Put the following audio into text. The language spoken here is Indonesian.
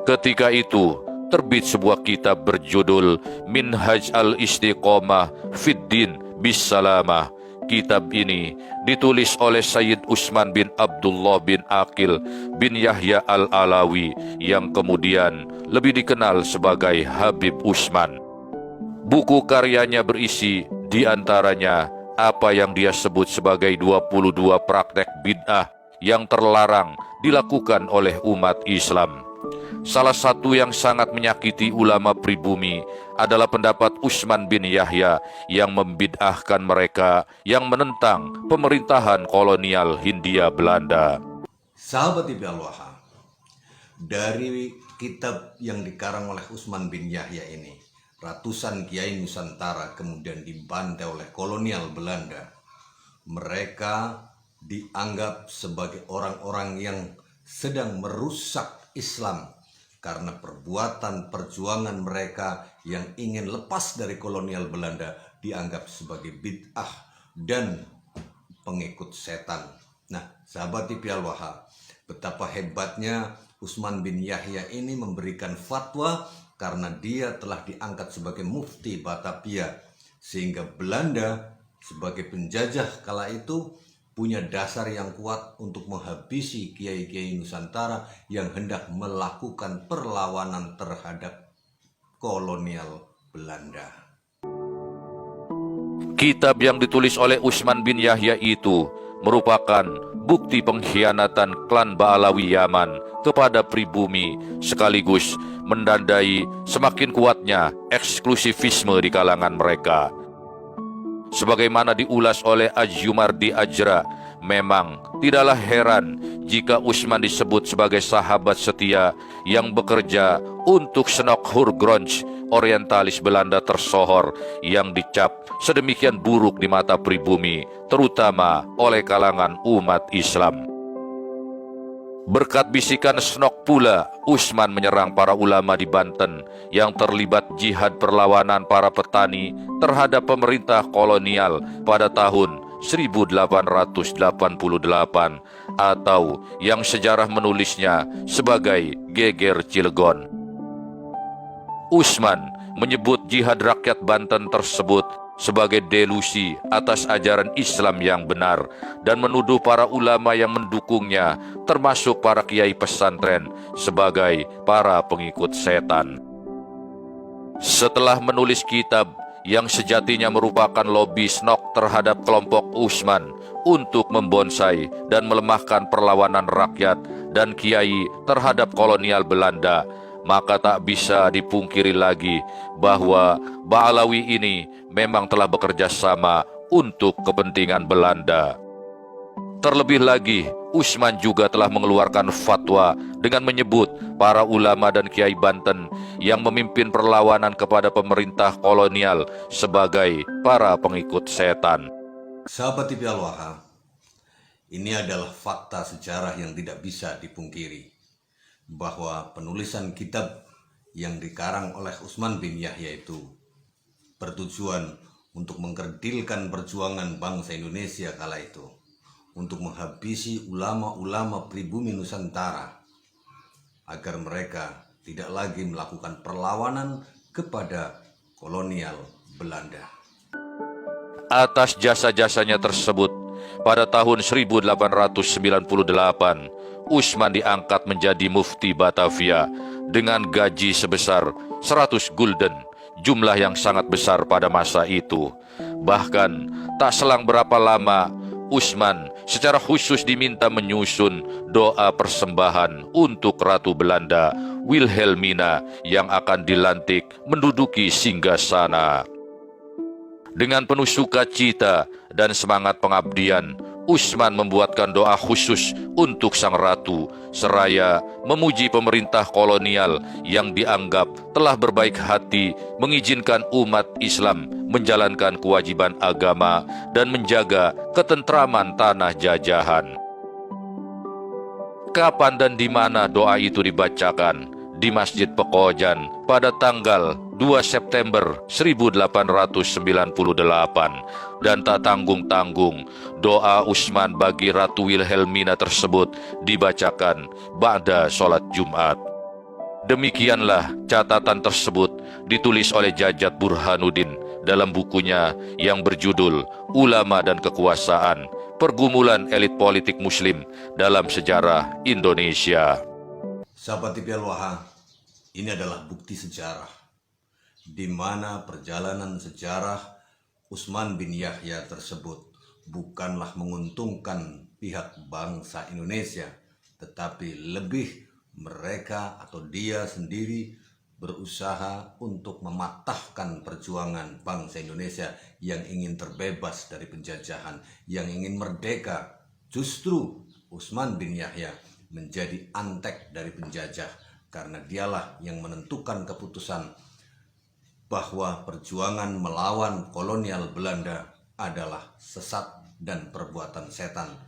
Ketika itu, terbit sebuah kitab berjudul Minhaj al-Istiqomah Fiddin Bisalamah. Kitab ini ditulis oleh Sayyid Utsman bin Abdullah bin Aqil bin Yahya al-Alawi yang kemudian lebih dikenal sebagai Habib Utsman. Buku karyanya berisi di antaranya apa yang dia sebut sebagai 22 praktek bid'ah yang terlarang dilakukan oleh umat Islam. Salah satu yang sangat menyakiti ulama pribumi adalah pendapat Utsman bin Yahya yang membid'ahkan mereka yang menentang pemerintahan kolonial Hindia Belanda. Sahabat Ibn Al-Wahhab, dari kitab yang dikarang oleh Utsman bin Yahya ini, ratusan kiai Nusantara kemudian dibantai oleh kolonial Belanda. Mereka dianggap sebagai orang-orang yang sedang merusak Islam karena perbuatan perjuangan mereka yang ingin lepas dari kolonial Belanda dianggap sebagai bid'ah dan pengikut setan. Nah, sahabat TV Al-Wahhab, betapa hebatnya Utsman bin Yahya ini memberikan fatwa karena dia telah diangkat sebagai mufti Batavia, sehingga Belanda sebagai penjajah kala itu punya dasar yang kuat untuk menghabisi kiai-kiai Nusantara yang hendak melakukan perlawanan terhadap kolonial Belanda. Kitab yang ditulis oleh Utsman bin Yahya itu merupakan bukti pengkhianatan klan Ba'alawi Yaman kepada pribumi, sekaligus menandai semakin kuatnya eksklusivisme di kalangan mereka. Sebagaimana diulas oleh Az-Zumardi Ajra, memang tidaklah heran jika Utsman disebut sebagai sahabat setia yang bekerja untuk Snokhurgrond, orientalis Belanda tersohor yang dicap sedemikian buruk di mata pribumi, terutama oleh kalangan umat Islam. Berkat bisikan Snok pula, Utsman menyerang para ulama di Banten yang terlibat jihad perlawanan para petani terhadap pemerintah kolonial pada tahun 1888 atau yang sejarah menulisnya sebagai Geger Cilegon. Utsman menyebut jihad rakyat Banten tersebut sebagai delusi atas ajaran Islam yang benar dan menuduh para ulama yang mendukungnya, termasuk para kiai pesantren, sebagai para pengikut setan. Setelah menulis kitab yang sejatinya merupakan lobi Snok terhadap kelompok Utsman untuk membonsai dan melemahkan perlawanan rakyat dan kiai terhadap kolonial Belanda, maka tak bisa dipungkiri lagi bahwa Ba'alawi ini memang telah bekerja sama untuk kepentingan Belanda. Terlebih lagi, Utsman juga telah mengeluarkan fatwa dengan menyebut para ulama dan kiai Banten yang memimpin perlawanan kepada pemerintah kolonial sebagai para pengikut setan. Sahabat TV Al-Wahhab, ini adalah fakta sejarah yang tidak bisa dipungkiri, bahwa penulisan kitab yang dikarang oleh Utsman bin Yahya itu bertujuan untuk mengkerdilkan perjuangan bangsa Indonesia kala itu, untuk menghabisi ulama-ulama pribumi Nusantara agar mereka tidak lagi melakukan perlawanan kepada kolonial Belanda. Atas jasa-jasanya tersebut, pada tahun 1898, Utsman diangkat menjadi mufti Batavia dengan gaji sebesar 100 gulden, jumlah yang sangat besar pada masa itu. Bahkan tak selang berapa lama, Utsman secara khusus diminta menyusun doa persembahan untuk Ratu Belanda Wilhelmina yang akan dilantik menduduki singgasana. Dengan penuh sukacita dan semangat pengabdian, Utsman membuatkan doa khusus untuk sang ratu, seraya memuji pemerintah kolonial yang dianggap telah berbaik hati mengizinkan umat Islam menjalankan kewajiban agama dan menjaga ketentraman tanah jajahan. Kapan dan di mana doa itu dibacakan? Di Masjid Pekojan pada tanggal 2 September 1898, dan tak tanggung-tanggung doa Utsman bagi Ratu Wilhelmina tersebut dibacakan ba'da sholat Jumat. Demikianlah catatan tersebut ditulis oleh Jajat Burhanuddin dalam bukunya yang berjudul Ulama dan Kekuasaan, Pergumulan Elit Politik Muslim dalam Sejarah Indonesia. Sahabat TV Al-Waha, ini adalah bukti sejarah di mana perjalanan sejarah Utsman bin Yahya tersebut bukanlah menguntungkan pihak bangsa Indonesia, tetapi lebih mereka atau dia sendiri berusaha untuk mematahkan perjuangan bangsa Indonesia yang ingin terbebas dari penjajahan, yang ingin merdeka. Justru Utsman bin Yahya menjadi antek dari penjajah karena dialah yang menentukan keputusan bahwa perjuangan melawan kolonial Belanda adalah sesat dan perbuatan setan,